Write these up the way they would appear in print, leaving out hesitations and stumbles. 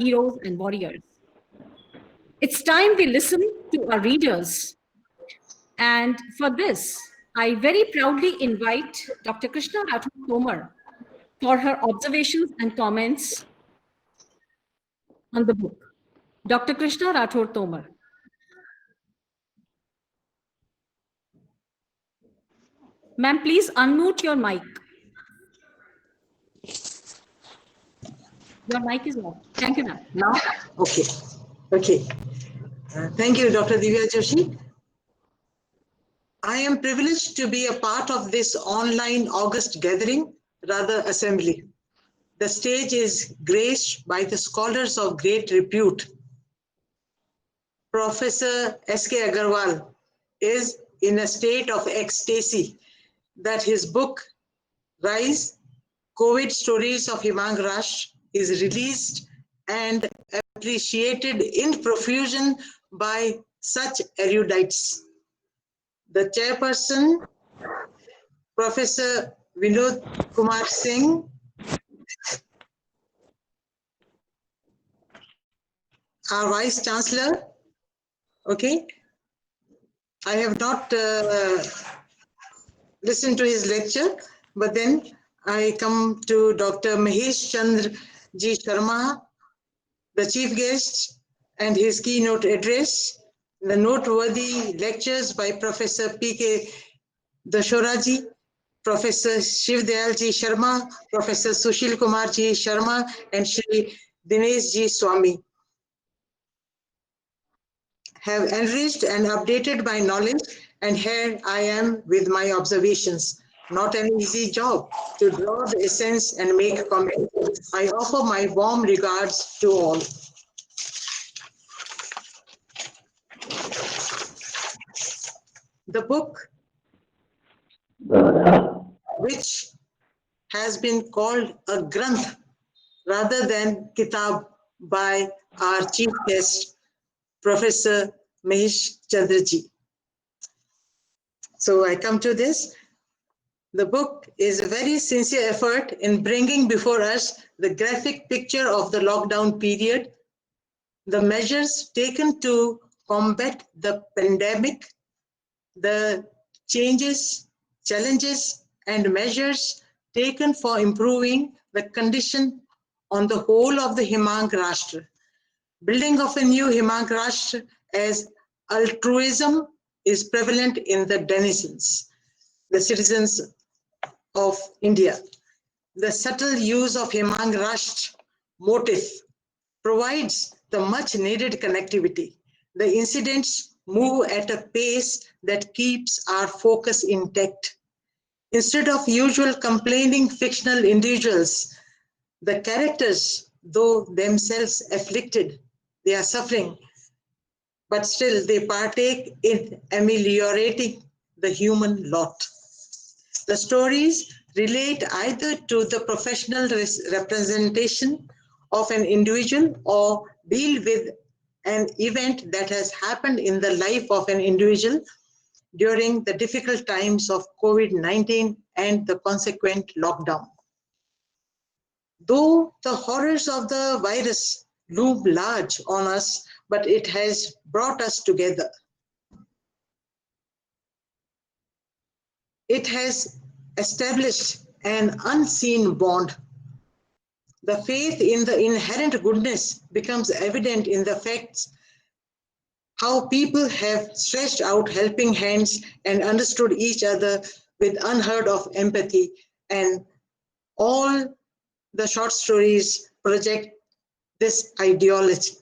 heroes, and warriors. It's time we listen to our readers. And for this, I very proudly invite Dr. Krishna Rathod Tomar for her observations and comments on the book. Dr. Krishna Rathod Tomar. Ma'am, please unmute your mic. Your mic is off. Thank you, ma'am. Now? Okay. Okay. Thank you, Dr. Divya Joshi. I am privileged to be a part of this online August gathering, rather assembly. The stage is graced by the scholars of great repute. Professor S.K. Agarwal is in a state of ecstasy that his book, Rise, COVID Stories of Himang Rashtra, is released and appreciated in profusion by such erudites. The chairperson, Professor Vinod Kumar Singh, our Vice Chancellor, okay. I have not listened to his lecture, but then I come to Dr. Mahesh Chandra Ji Sharma, the chief guest, and his keynote address, the noteworthy lectures by Professor P.K. Dashoraji, Professor Shiv Dayal Ji Sharma, Professor Sushil Kumar Ji Sharma, and Shri Dinesh Ji Swami have enriched and updated my knowledge, and here I am with my observations. Not an easy job to draw the essence and make comment. I offer my warm regards to all. The book, which has been called a granth rather than kitab by our chief guest, Professor Mahesh Chandra Ji. So I come to this. The book is a very sincere effort in bringing before us the graphic picture of the lockdown period, the measures taken to combat the pandemic, the changes, challenges, and measures taken for improving the condition on the whole of the Himang Rashtra. Building of a new Himang Rashtra as altruism is prevalent in the denizens, the citizens of India. The subtle use of Himang Rashtra motif provides the much needed connectivity. The incidents move at a pace that keeps our focus intact. Instead of usual complaining fictional individuals, the characters, though themselves afflicted, they are suffering, but still they partake in ameliorating the human lot. The stories relate either to the professional representation of an individual or deal with an event that has happened in the life of an individual during the difficult times of COVID-19 and the consequent lockdown. Though the horrors of the virus loom large on us, but it has brought us together. It has established an unseen bond. The faith in the inherent goodness becomes evident in the facts how people have stretched out helping hands and understood each other with unheard of empathy, and all the short stories project this ideology.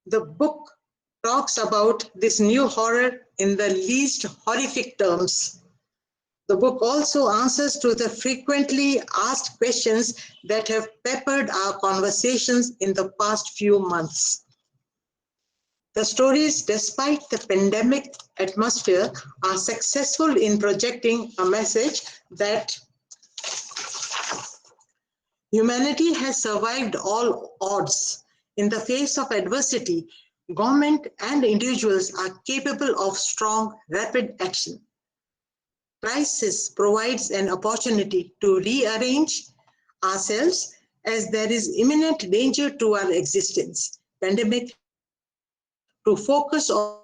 The book talks about this new horror in the least horrific terms. The book also answers to the frequently asked questions that have peppered our conversations in the past few months. The stories, despite the pandemic atmosphere, are successful in projecting a message that humanity has survived all odds. In the face of adversity, government and individuals are capable of strong, rapid action. Crisis provides an opportunity to rearrange ourselves as there is imminent danger to our existence. Pandemic to focus on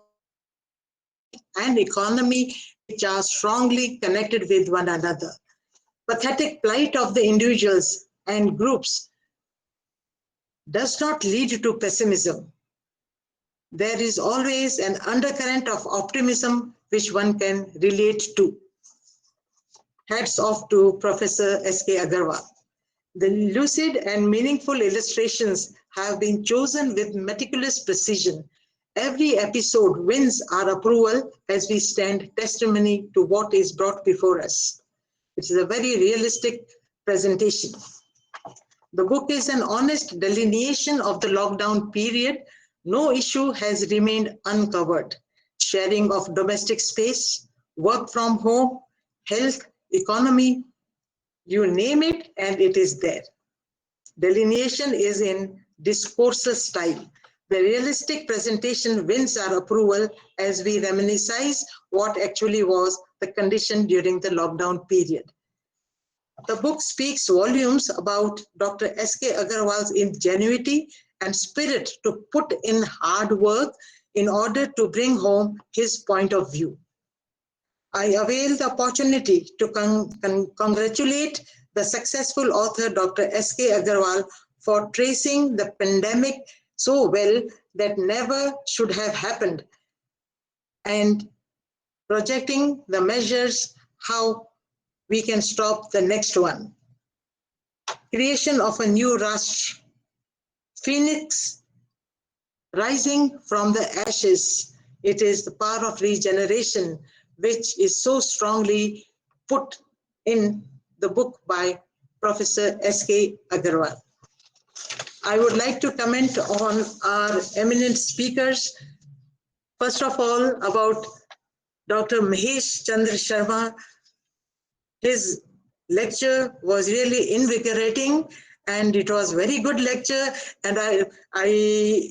and economy which are strongly connected with one another. Pathetic plight of the individuals and groups does not lead to pessimism. There is always an undercurrent of optimism which one can relate to. Hats off to Professor S.K. Agarwal. The lucid and meaningful illustrations have been chosen with meticulous precision. Every episode wins our approval as we stand testimony to what is brought before us. It is a very realistic presentation. The book is an honest delineation of the lockdown period. No issue has remained uncovered. Sharing of domestic space, work from home, health, economy, you name it and it is there. Delineation is in discourse style. The realistic presentation wins our approval as we reminisce what actually was the condition during the lockdown period. The book speaks volumes about Dr. S.K. Agarwal's ingenuity and spirit to put in hard work in order to bring home his point of view. I avail the opportunity to congratulate the successful author Dr. S.K. Agarwal for tracing the pandemic so well that never should have happened and projecting the measures how we can stop the next one. Creation of a new Rashtra, Phoenix rising from the ashes. It is the power of regeneration which is so strongly put in the book by Professor S.K. Agarwal. I would like to comment on our eminent speakers. First of all, about Dr. Mahesh Chandra Sharma. His lecture was really invigorating and it was very good lecture, and I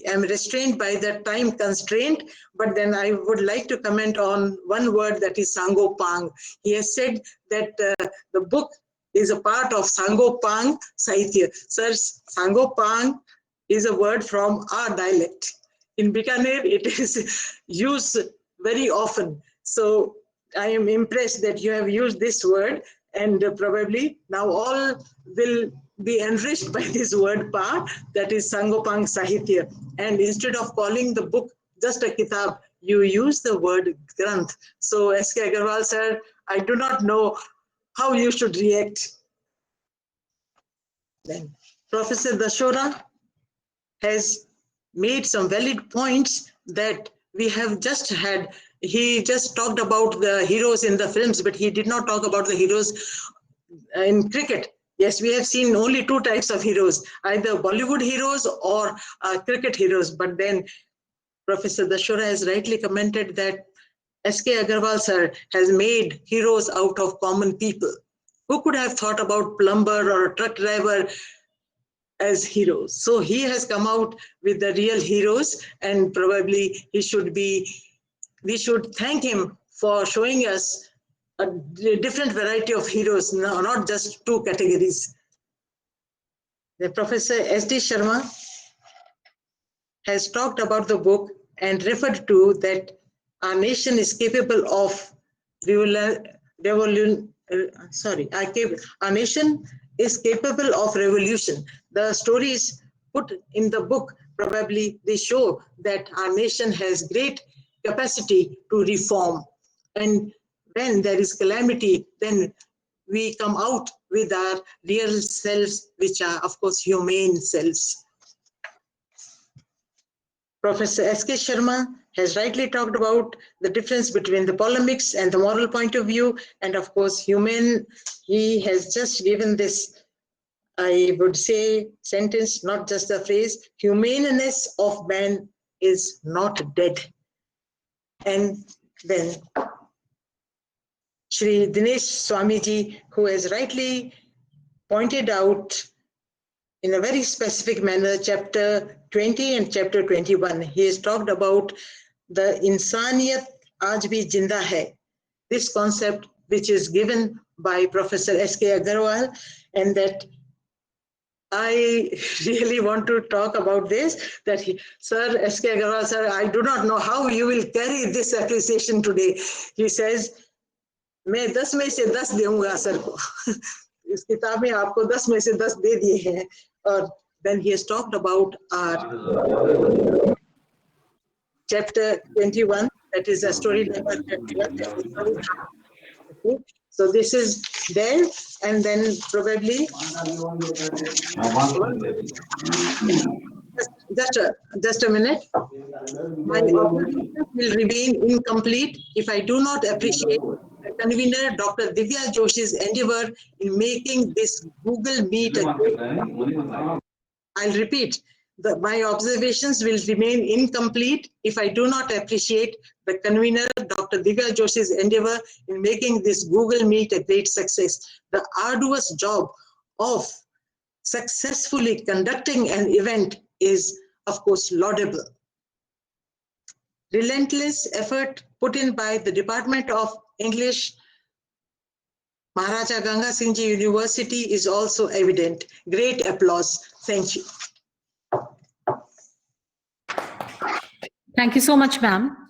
am restrained by the time constraint, but then I would like to comment on one word, that is Sangopang. He has said that the book is a part of Sangopang Sahitya. Sir, Sangopang is a word from our dialect. In Bikaner, it is used very often. So I am impressed that you have used this word, and probably now all will be enriched by this word pa, that is Sangopang Sahitya. And instead of calling the book just a kitab, you use the word granth. So S.K. Agarwal sir, I do not know how you should react. Then Professor Dashora has made some valid points that we have just had. He just talked about the heroes in the films, but he did not talk about the heroes in cricket. Yes, we have seen only two types of heroes, either Bollywood heroes or cricket heroes. But then Professor Dashora has rightly commented that S.K. Agarwal sir has made heroes out of common people. Who could have thought about plumber or a truck driver as heroes? So he has come out with the real heroes, and probably we should thank him for showing us a different variety of heroes, not just two categories. The Professor S.D. Sharma has talked about the book and referred to that our nation is capable of our nation is capable of revolution. The stories put in the book, probably they show that our nation has great capacity to reform. And when there is calamity, then we come out with our real selves, which are, of course, humane selves. Professor S.K. Sharma has rightly talked about the difference between the polemics and the moral point of view, and of course, human. He has just given this, I would say, sentence, not just a phrase: humaneness of man is not dead. And then Shri Dinesh Swamiji, who has rightly pointed out in a very specific manner chapter 20 and chapter 21. He has talked about the insaniyat aaj bhi jinda hai, this concept which is given by Professor S.K. Agarwal, and that I really want to talk about this, that Sir S.K. Agarwal, sir, I do not know how you will carry this appreciation today. He says, मैं 10 में से 10 दूंगा sir को. इस किताब में आपको 10 में से 10 दे दिए हैं. और then he has talked about our chapter 21, that is a story number 12. Okay. So this is there, and then probably just a minute. My observations will remain incomplete if I do not appreciate the convener, Dr. Divya Joshi's endeavor in making this Google Meet a great. I'll repeat. My observations will remain incomplete if I do not appreciate the convener, Dr. Divya Joshi's endeavor in making this Google Meet a great success. The arduous job of successfully conducting an event is, of course, laudable. Relentless effort put in by the Department of English, Maharaja Ganga Singh Ji University is also evident. Great applause. Thank you. Thank you so much, ma'am.